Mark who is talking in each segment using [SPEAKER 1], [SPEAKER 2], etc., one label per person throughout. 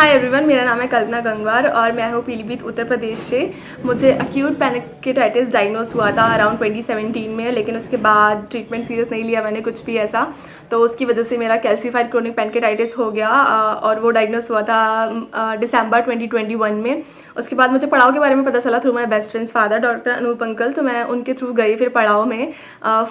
[SPEAKER 1] Hi everyone, मेरा नाम है कल्पना गंगवार और मैं हूँ पीलीभीत उत्तर प्रदेश से। मुझे एक्यूट पैनक्रेटाइटिस डायग्नोस हुआ था अराउंड 2017 में, लेकिन उसके बाद ट्रीटमेंट सीरियस नहीं लिया मैंने कुछ भी ऐसा, तो उसकी वजह से मेरा कैल्सीफाइड क्रोनिक पैनक्रेटाइटिस हो गया और वो डायग्नोस हुआ था दिसंबर 2021 में। उसके बाद मुझे पड़ाव के बारे में पता चला through my best friends father doctor Anoop uncle, तो मैं उनके थ्रू गई फिर पड़ाव में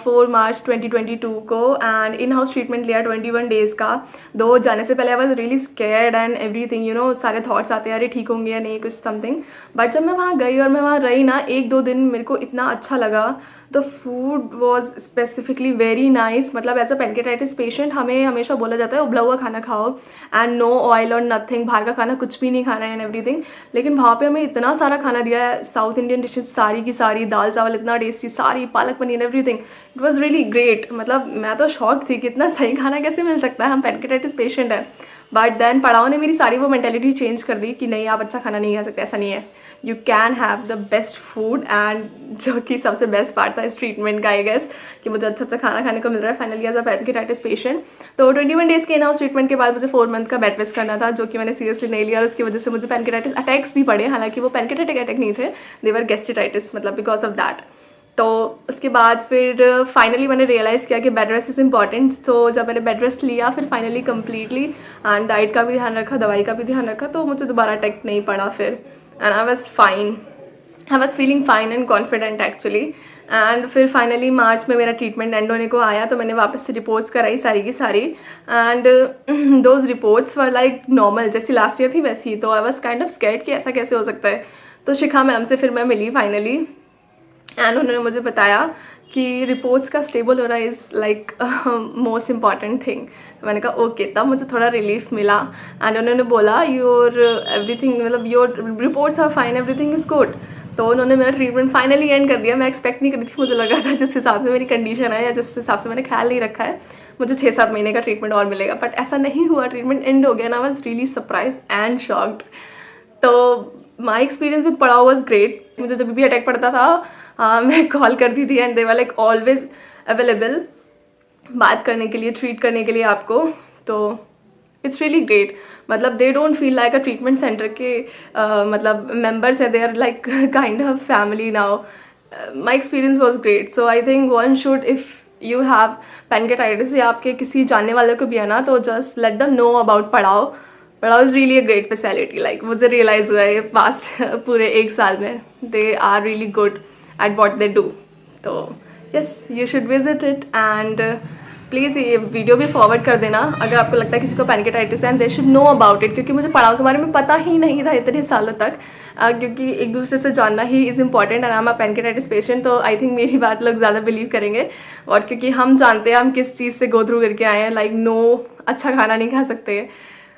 [SPEAKER 1] 4 मार्च 2022 को एंड इन हाउस ट्रीटमेंट लिया 21 डेज़ का। दो जाने से पहले I was really scared and everything, you know, सारे थॉट्स आते हैं अरे ठीक होंगे या नहीं कुछ समथिंग। बट जब मैं वहाँ गई और मैं वहाँ रही ना 1-2 दिन, मेरे को इतना अच्छा लगा। The food was specifically very nice. मतलब एज अ पैनक्रेटाइटिस पेशेंट हमें हमेशा बोला जाता है उबला हुआ खाना खाओ एंड नो ऑयल और नथिंग, बाहर का खाना कुछ भी नहीं खाना है एंड एवरीथिंग। लेकिन वहाँ पे हमें इतना सारा खाना दिया है, साउथ इंडियन डिशेज सारी की सारी, दाल चावल इतना टेस्टी, सारी palak paneer everything, it was really great. मतलब मैं तो शॉक थी कि इतना सही खाना कैसे मिल सकता है, हम पैनक्रेटाइटिस पेशेंट है। बट देन पड़ाव ने मेरी सारी वो मेंटेलिटी चेंज कर दी कि नहीं आप अच्छा खाना नहीं खा सकते, ऐसा नहीं है, you can have the best food. And जो कि सबसे बेस्ट पार्ट था इस ट्रीटमेंट का आई गेस, कि मुझे अच्छा अच्छा खाना खाने को मिल रहा है finally as a pancreatitis patient. तो 21 डेज़ के इन हाउस ट्रीटमेंट के बाद मुझे 4 मंथ का बेड रेस्ट करना था, जो कि मैंने सीरियसली नहीं लिया और उसकी वजह से मुझे पैनक्रेटाइटिस अटैक्स भी पड़े। हालांकि वो पैनक्रेटाइटिक अटैक नहीं थे, दे वर गैस्ट्राइटिस, मतलब बिकॉज ऑफ दैट। तो उसके बाद फिर फाइनली मैंने रियलाइज़ किया कि बेड रेस्ट इज़ इंपॉर्टेंट। तो जब मैंने बेड रेस्ट लिया फिर फाइनली कम्प्लीटली एंड डाइट का भी ध्यान रखा, दवाई का भी ध्यान रखा, तो मुझे दोबारा अटैक नहीं पड़ा फिर and I was fine, I was feeling fine and confident actually. And फिर फाइनली मार्च में मेरा ट्रीटमेंट एंड होने को आया, तो मैंने वापस से रिपोर्ट्स कराई सारी की सारी and those reports were like normal, जैसी लास्ट ईयर थी वैसी। तो I was kind of scared कि ऐसा कैसे हो सकता है। तो शिखा मैम से फिर मैं मिली फाइनली एंड उन्होंने मुझे बताया कि रिपोर्ट्स का स्टेबल होना is like most important thing. मैंने कहा ओके, तब मुझे थोड़ा रिलीफ मिला एंड उन्होंने बोला योर एवरीथिंग, मतलब your reports are fine, everything is good. तो उन्होंने मेरा ट्रीटमेंट फाइनली एंड कर दिया। मैं एक्सपेक्ट नहीं कर रही थी, मुझे लग रहा था जिस हिसाब से मेरी कंडीशन है या जिस हिसाब से मैंने ख्याल नहीं रखा है मुझे 6-7 महीने का ट्रीटमेंट और मिलेगा, बट ऐसा नहीं हुआ, ट्रीटमेंट एंड हो गया and I was really surprise and shocked. तो माई एक्सपीरियंस विद पड़ाव वॉज ग्रेट। मुझे जब भी अटैक पड़ता था मैं कॉल करती थी and they were like always available बात करने के लिए, ट्रीट करने के लिए आपको। तो इट्स रियली ग्रेट। मतलब they don't feel like a treatment centre के मतलब मेंबर्स है, they are like kind of family now. My experience was great. So I think one should, if you have pancreatitis या आपके किसी जानने वाले को भी है ना, तो just let them know about Padaav. Padaav is really a great facility. Like मुझे रियलाइज हुआ है पास्ट पूरे 1 साल में, they are really good at what they do. तो yes, you should visit it and please ये वीडियो भी फॉरवर्ड कर देना अगर आपको लगता है किसी को पैनक्रेटाइटिस है and they should know about it, क्योंकि मुझे पड़ाव के बारे में पता ही नहीं था इतने सालों तक। क्योंकि एक दूसरे से जानना he is important and I am a pancreatitis patient, तो आई थिंक मेरी बात लोग ज़्यादा बिलीव करेंगे। और क्योंकि हम जानते हैं हम किस चीज़ से गो थ्रू करके आए हैं, लाइक नो अच्छा खाना नहीं खा सकते,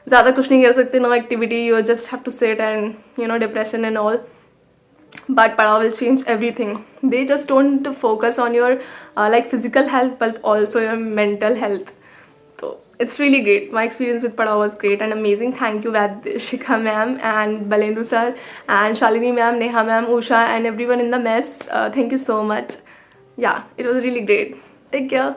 [SPEAKER 1] ज़्यादा कुछ नहीं कर सकते, no activity, you just have to sit and you know depression and all. But Padav will change everything. They just don't focus on your like physical health but also your mental health. So it's really great. My experience with Padav was great and amazing. Thank you Shikha ma'am and Balendu sir and Shalini ma'am, Neha ma'am, Usha and everyone in the mess. Thank you so much. Yeah, it was really great. Take care.